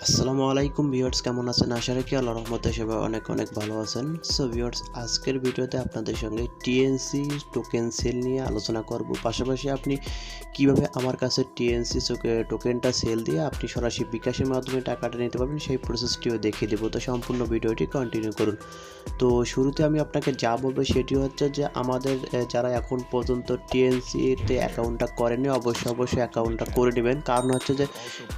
আসসালামু আলাইকুম ভিউয়ার্স, কেমন আছেন? আশা রাখি আল্লাহর রহমতে সবাই অনেক অনেক ভালো আছেন। সো ভিউয়ার্স, আজকের ভিডিওতে আপনাদের সঙ্গে টিএনসি টোকেন সেল নিয়ে আলোচনা করব। পাশাপাশি আপনি কিভাবে আমার কাছে টিএনসি টোকেনটা সেল দিয়ে আপনি সরাসরি বিকাশের মাধ্যমে টাকাটা নিতে পারবেন সেই প্রসেসটিও দেখিয়ে দেবো। তো সম্পূর্ণ ভিডিওটি কন্টিনিউ করুন। তো শুরুতে আমি আপনাকে যা বলবো সেটি হচ্ছে যে আমাদের যারা এখন পর্যন্ত টিএনসিতে অ্যাকাউন্টটা করেনি অবশ্যই অ্যাকাউন্টটা করে নেবেন। কারণ হচ্ছে যে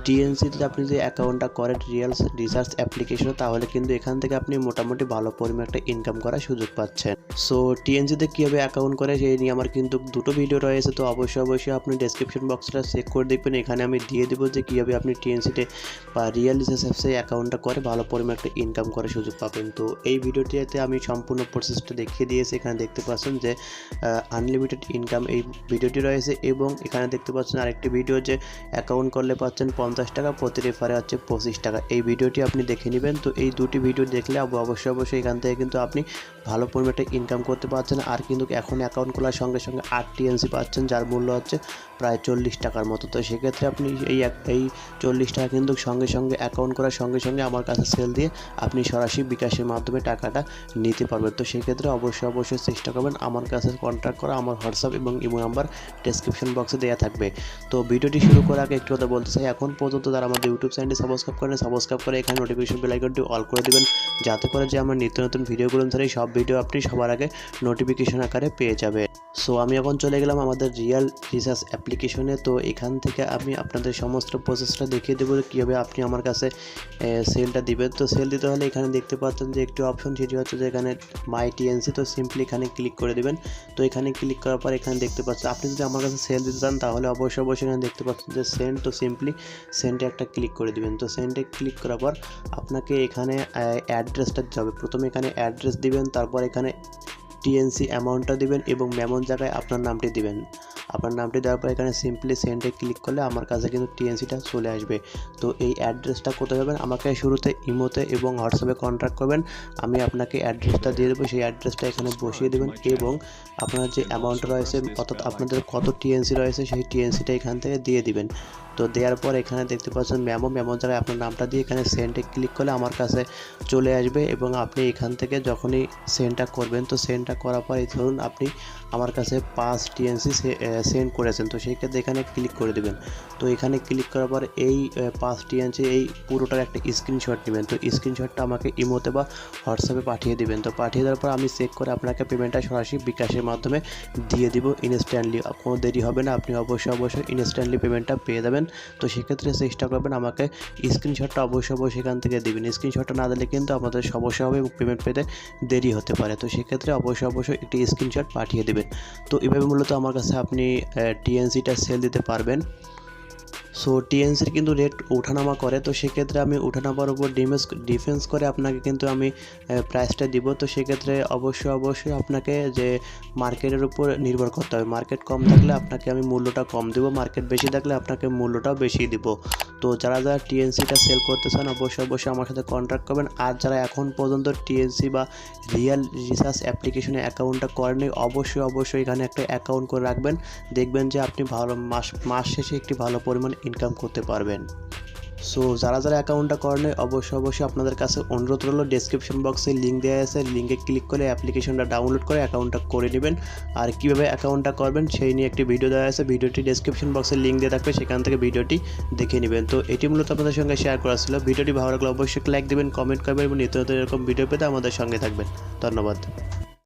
টিএনসিতে আপনি যে অ্যাকাউন্টটা করেন রিয়েল রিসার্চ অ্যাপ্লিকেশনে, তাহলে কিন্তু এখান থেকে আপনি মোটামুটি ভালো পরিমাণ একটা ইনকাম করার সুযোগ পাচ্ছেন। সো টিএনসিতে কীভাবে অ্যাকাউন্ট করে সেই নিয়ে আমার কিন্তু দুটো ভিডিও রয়েছে, তো অবশ্যই আপনি ডেসক্রিপশন বক্সটা চেক করে দেখবেন। এখানে আমি দিয়ে দেবো যে কীভাবে আপনি টিএনসিতে বা রিয়েল রিসার্চ অ্যাপসে অ্যাকাউন্টটা করে ভালো পরিমাণ একটা ইনকাম করার সুযোগ পাবেন। তো এই ভিডিওটিতে আমি সম্পূর্ণ প্রসেসটা দেখিয়ে দিয়েছি। এখানে দেখতে পাচ্ছেন যে আনলিমিটেড ইনকাম এই ভিডিওটি রয়েছে, এবং এখানে দেখতে পাচ্ছেন আরেকটি ভিডিও যে অ্যাকাউন্ট করলে পাচ্ছেন 50 টাকা, প্রতি রেফারে হচ্ছে 25 টাকা। এই ভিডিওটি আপনি দেখে নেবেন। তো এই দুটি ভিডিও দেখলে অবশ্যই এখান থেকে কিন্তু আপনি ভালো পরিমাণে ইনকাম করতে পারছেন। আর কিন্তু এখন অ্যাকাউন্ট খোলার সঙ্গে সঙ্গে 8 টিএনসি পাচ্ছেন, যার মূল্য হচ্ছে প্রায় 40 টাকার মতো। তো সেক্ষেত্রে আপনি এই 40 টাকা কিন্তু সঙ্গে অ্যাকাউন্ট করার সঙ্গে সঙ্গে আমার কাছে সেল দিয়ে আপনি সরাসরি বিকাশের মাধ্যমে টাকাটা নিতে পারবেন। তো সেক্ষেত্রে অবশ্যই চেষ্টা করবেন আমার কাছে কন্ট্যাক্ট করা। আমার হোয়াটসঅ্যাপ এবং ইমো নাম্বার ডেসক্রিপশন বক্সে দেওয়া থাকবে। তো ভিডিওটি শুরু করার আগে একটু কথা বলতে চাই, এখন পর্যন্ত যারা আমাদের ইউটিউব চ্যানেলটি সাবস্ক্রাইব করে এখানে নোটিফিকেশন বেল আইকনটি অল করে দিবেন, যাতে করে যে আমার নিত্য নতুন ভিডিওগুলো ধরে সব ভিডিও আপনি সবার আগে নোটিফিকেশন আকারে পেয়ে যাবে। সো আমি এখন চলে গেলাম আমাদের রিয়েল রিসার্চ অ্যাপ্লিকেশনে। তো এখান থেকে আমি আপনাদের সমস্ত প্রসেসটা দেখিয়ে দেবো কীভাবে আপনি আমার কাছে সেলটা দিবেন। তো সেল দিতে হলে এখানে দেখতে পাচ্ছেন যে একটি অপশন, সেটি হচ্ছে যে এখানে মাই টিএনসি। তো সিম্পলি এখানে ক্লিক করে দেবেন। তো এখানে ক্লিক করার পর এখানে দেখতে পাচ্ছেন আপনি যদি আমার কাছে সেল দিতে চান তাহলে অবশ্যই এখানে দেখতে পাচ্ছেন যে সেন্ড। তো সিম্পলি সেন্ডে একটা ক্লিক করে দেবেন। তো সেন্ডে ক্লিক করার পর আপনাকে এখানে অ্যাড্রেসটা দিতে হবে। প্রথমে এখানে অ্যাড্রেস দিবেন, তারপর এখানে টিএনসি অ্যামাউন্টটা দিবেন এবং মেমন জায়গায় আপনার নামটি দিবেন। আপনার নামটি দেওয়ার পর এখানে সিম্পলি সেন্ডে ক্লিক করলে আমার কাছে কিন্তু টিএনসিটা চলে আসবে। তো এই অ্যাড্রেসটা কোথায় পাবেন? আমাকে শুরুতে ইমোতে এবং হোয়াটসঅ্যাপে কন্ট্যাক্ট করবেন। আমি আপনাকে অ্যাড্রেসটা দিয়ে দেবো, সেই অ্যাড্রেসটা এখানে বসিয়ে দেবেন এবং আপনার যে অ্যামাউন্ট রয়েছে অর্থাৎ আপনাদের কত টিএনসি রয়েছে সেই টিএনসিটা এখান থেকে দিয়ে দিবেন। তো দেওয়ার পর এখানে দেখতে পাচ্ছেন মেমো জায়গায় আপনার নামটা দিয়ে এখানে সেন্ডে ক্লিক করলে আমার কাছে চলে আসবে, এবং আপনি এখান থেকে যখনই সেন্ডটা করবেন, তো সেন্ডটা করার পর এই ধরুন আপনি আমার কাছে 5 টিএনসি সেন্ড করেছেন। তো সেই ক্ষেত্রে এখানে ক্লিক করে দেবেন। তো এখানে ক্লিক করার পর এই 5 টিএনসি এই পুরোটার একটা স্ক্রিনশট নেবেন। তো স্ক্রিনশটটা আমাকে ইমোতে বা হোয়াটসঅ্যাপে পাঠিয়ে দেবেন। তো পাঠিয়ে দেওয়ার পর আমি চেক করে আপনাকে পেমেন্টটা সরাসরি বিকাশের মাধ্যমে দিয়ে দিব ইনস্ট্যান্টলি। কোনো দেরি হবে না, আপনি অবশ্যই ইনস্ট্যান্টলি পেমেন্টটা পেয়ে যাবেন। তো সেক্ষেত্রে চেষ্টা করবেন আমাকে স্ক্রিনশটটা অবশ্যই এখান থেকে দিবেন। স্ক্রিনশটটা না দিলে কিন্তু আমাদের সমস্যা হবে এবং পেমেন্ট পেতে দেরি হতে পারে। তো সেক্ষেত্রে অবশ্যই একটি স্ক্রিনশট পাঠিয়ে দেবেন। তো এভাবে মূলত আমার কাছে আপনি টিএনসিটা সেল দিতে পারবেন। সো টিএনসির কিন্তু রেট ওঠানামা করে। তো সেক্ষেত্রে আমি ওঠানামার উপর ডিফেন্স করে আপনাকে কিন্তু আমি প্রাইসটা দিব। তো সেক্ষেত্রে অবশ্যই আপনাকে যে মার্কেটের উপর নির্ভর করতে হবে। মার্কেট কম থাকলে আপনাকে আমি মূল্যটা কম দেবো, মার্কেট বেশি থাকলে আপনাকে মূল্যটাও বেশি দিব। তো যারা টিএনসিটা সেল করতে চান অবশ্যই আমার সাথে কন্ট্যাক্ট করবেন। আর যারা এখন পর্যন্ত টিএনসি বা রিয়েল রিসার্চ অ্যাপ্লিকেশনে অ্যাকাউন্টটা করেনি অবশ্যই এখানে একটা অ্যাকাউন্ট করে রাখবেন। দেখবেন যে আপনি ভালো মাস শেষে একটি ভালো পরিমাণ ইনকাম করতে পারবেন। সো যারা অ্যাকাউন্টটা করেন অবশ্যই আপনাদের কাছে অনুরোধ রইল, ডেসক্রিপশন বক্সে লিঙ্ক দেওয়া আছে, লিঙ্কে ক্লিক করে অ্যাপ্লিকেশনটা ডাউনলোড করে অ্যাকাউন্টটা করে নেবেন। আর কীভাবে অ্যাকাউন্টটা করবেন সেই নিয়ে একটি ভিডিও দেওয়া আছে, ভিডিওটি ডেসক্রিপশন বক্সে লিঙ্ক দেওয়া থাকবে, সেখান থেকে ভিডিওটি দেখে নেবেন। তো এটি মূলত আপনাদের সঙ্গে শেয়ার করা ছিল। ভিডিওটি ভালো লাগলে অবশ্যই লাইক দেবেন, কমেন্ট করবেন এবং নিত্য নতুন এরকম ভিডিও পেতে আমাদের সঙ্গে থাকবেন। ধন্যবাদ।